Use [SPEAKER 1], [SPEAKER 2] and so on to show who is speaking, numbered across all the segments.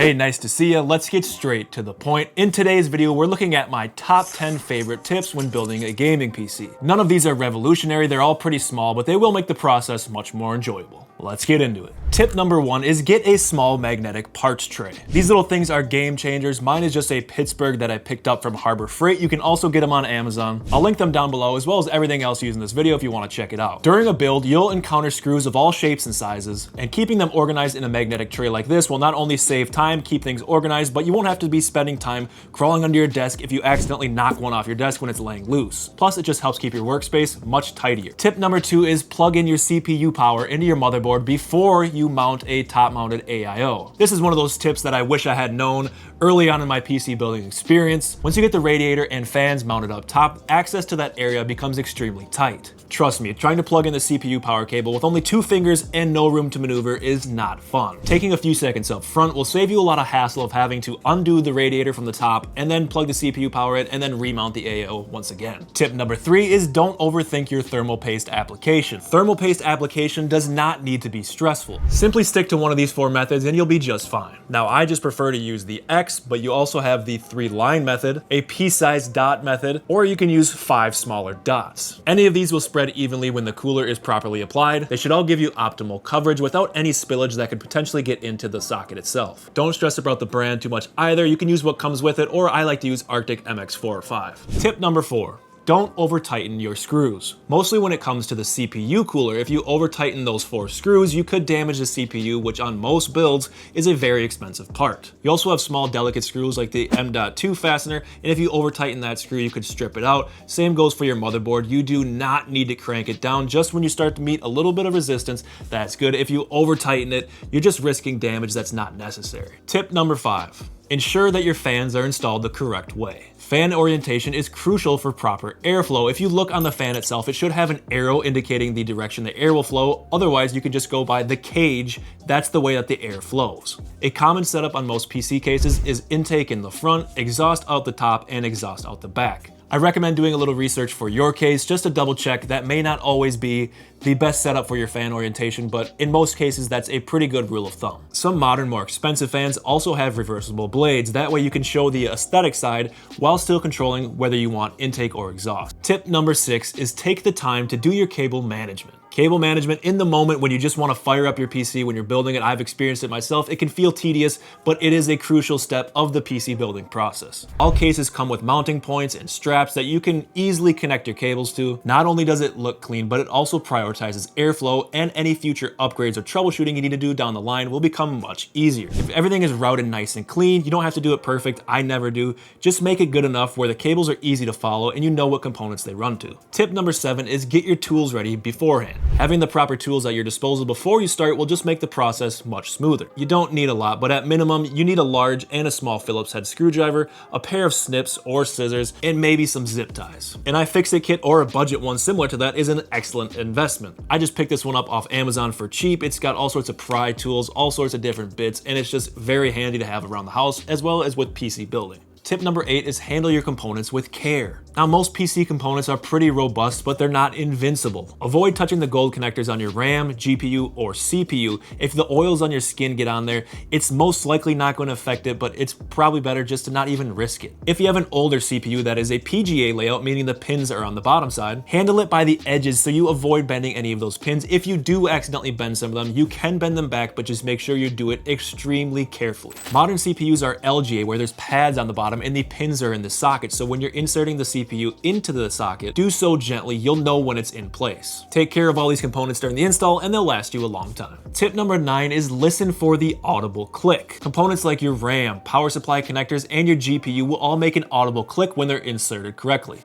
[SPEAKER 1] Hey, nice to see ya. Let's get straight to the point. In today's video, we're looking at my top 10 favorite tips when building a gaming PC. None of these are revolutionary, they're all pretty small, but they will make the process much more enjoyable. Let's get into it. Tip number 1 is get a small magnetic parts tray. These little things are game changers. Mine is just a Pittsburgh that I picked up from Harbor Freight. You can also get them on Amazon. I'll link them down below as well as everything else used in this video if you want to check it out. During a build, you'll encounter screws of all shapes and sizes, and keeping them organized in a magnetic tray like this will not only save time, keep things organized, but you won't have to be spending time crawling under your desk if you accidentally knock one off your desk when it's laying loose. Plus, it just helps keep your workspace much tidier. Tip number 2 is plug in your CPU power into your motherboard before you mount a top-mounted AIO. This is one of those tips that I wish I had known early on in my PC building experience. Once you get the radiator and fans mounted up top, access to that area becomes extremely tight. Trust me, trying to plug in the CPU power cable with only 2 fingers and no room to maneuver is not fun. Taking a few seconds up front will save you a lot of hassle of having to undo the radiator from the top and then plug the CPU power in and then remount the AIO once again. Tip number 3 is don't overthink your thermal paste application. Thermal paste application does not need to be stressful. Simply stick to one of these 4 methods and you'll be just fine. Now, I just prefer to use the X, but you also have the 3-line method, a pea-sized dot method, or you can use 5 smaller dots. Any of these will spread evenly when the cooler is properly applied. They should all give you optimal coverage without any spillage that could potentially get into the socket itself. Don't stress about the brand too much either. You can use what comes with it, or I like to use Arctic MX4 or 5. Tip number 4. Don't over tighten your screws. Mostly when it comes to the CPU cooler, if you over tighten those 4 screws, you could damage the CPU, which on most builds is a very expensive part. You also have small delicate screws like the M.2 fastener, and if you over tighten that screw, you could strip it out. Same goes for your motherboard. You do not need to crank it down. Just when you start to meet a little bit of resistance, that's good. If you over tighten it, you're just risking damage that's not necessary. Tip number 5. Ensure that your fans are installed the correct way. Fan orientation is crucial for proper airflow. If you look on the fan itself, it should have an arrow indicating the direction the air will flow. Otherwise, you can just go by the cage. That's the way that the air flows. A common setup on most PC cases is intake in the front, exhaust out the top, and exhaust out the back. I recommend doing a little research for your case just to double check. That may not always be the best setup for your fan orientation, but in most cases, that's a pretty good rule of thumb. Some modern, more expensive fans also have reversible blades. That way you can show the aesthetic side while still controlling whether you want intake or exhaust. Tip number 6 is take the time to do your cable management. Cable management in the moment when you just want to fire up your PC when you're building it. I've experienced it myself. It can feel tedious, but it is a crucial step of the PC building process. All cases come with mounting points and straps that you can easily connect your cables to. Not only does it look clean, but it also prioritizes airflow, and any future upgrades or troubleshooting you need to do down the line will become much easier. If everything is routed nice and clean, you don't have to do it perfect. I never do. Just make it good enough where the cables are easy to follow and you know what components they run to. Tip number 7 is get your tools ready beforehand. Having the proper tools at your disposal before you start will just make the process much smoother. You don't need a lot, but at minimum, you need a large and a small Phillips head screwdriver, a pair of snips or scissors, and maybe some zip ties. An iFixIt kit or a budget one similar to that is an excellent investment. I just picked this one up off Amazon for cheap. It's got all sorts of pry tools, all sorts of different bits, and it's just very handy to have around the house as well as with PC building. Tip number 8 is handle your components with care. Now, most PC components are pretty robust, but they're not invincible. Avoid touching the gold connectors on your RAM, GPU, or CPU. If the oils on your skin get on there, it's most likely not going to affect it, but it's probably better just to not even risk it. If you have an older CPU that is a PGA layout, meaning the pins are on the bottom side, handle it by the edges so you avoid bending any of those pins. If you do accidentally bend some of them, you can bend them back, but just make sure you do it extremely carefully. Modern CPUs are LGA, where there's pads on the bottom and the pins are in the socket, so when you're inserting the CPU into the socket, do so gently. You'll know when it's in place. Take care of all these components during the install and they'll last you a long time. Tip number 9 is listen for the audible click. Components like your RAM, power supply connectors, and your GPU will all make an audible click when they're inserted correctly.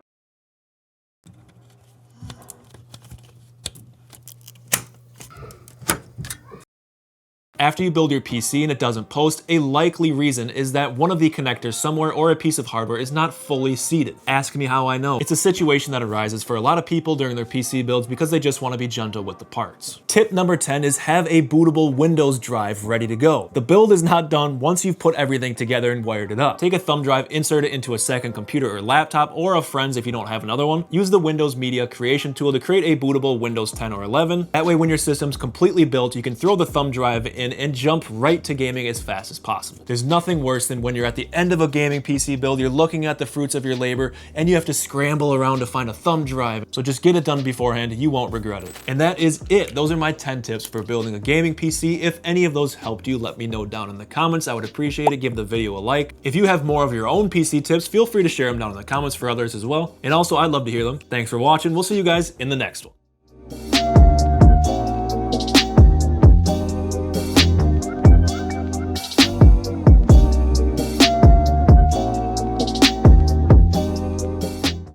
[SPEAKER 1] After you build your PC and it doesn't post, a likely reason is that one of the connectors somewhere or a piece of hardware is not fully seated. Ask me how I know. It's a situation that arises for a lot of people during their PC builds because they just want to be gentle with the parts. Tip number 10 is have a bootable Windows drive ready to go. The build is not done once you've put everything together and wired it up. Take a thumb drive, insert it into a second computer or laptop or a friend's if you don't have another one. Use the Windows Media Creation tool to create a bootable Windows 10 or 11. That way when your system's completely built, you can throw the thumb drive in in and jump right to gaming as fast as possible. There's nothing worse than when you're at the end of a gaming PC build, you're looking at the fruits of your labor, and you have to scramble around to find a thumb drive. So just get it done beforehand, you won't regret it. And that is it. Those are my 10 tips for building a gaming PC. If any of those helped you, let me know down in the comments. I would appreciate it. Give the video a like. If you have more of your own PC tips, feel free to share them down in the comments for others as well. And also, I'd love to hear them. Thanks for watching. We'll see you guys in the next one.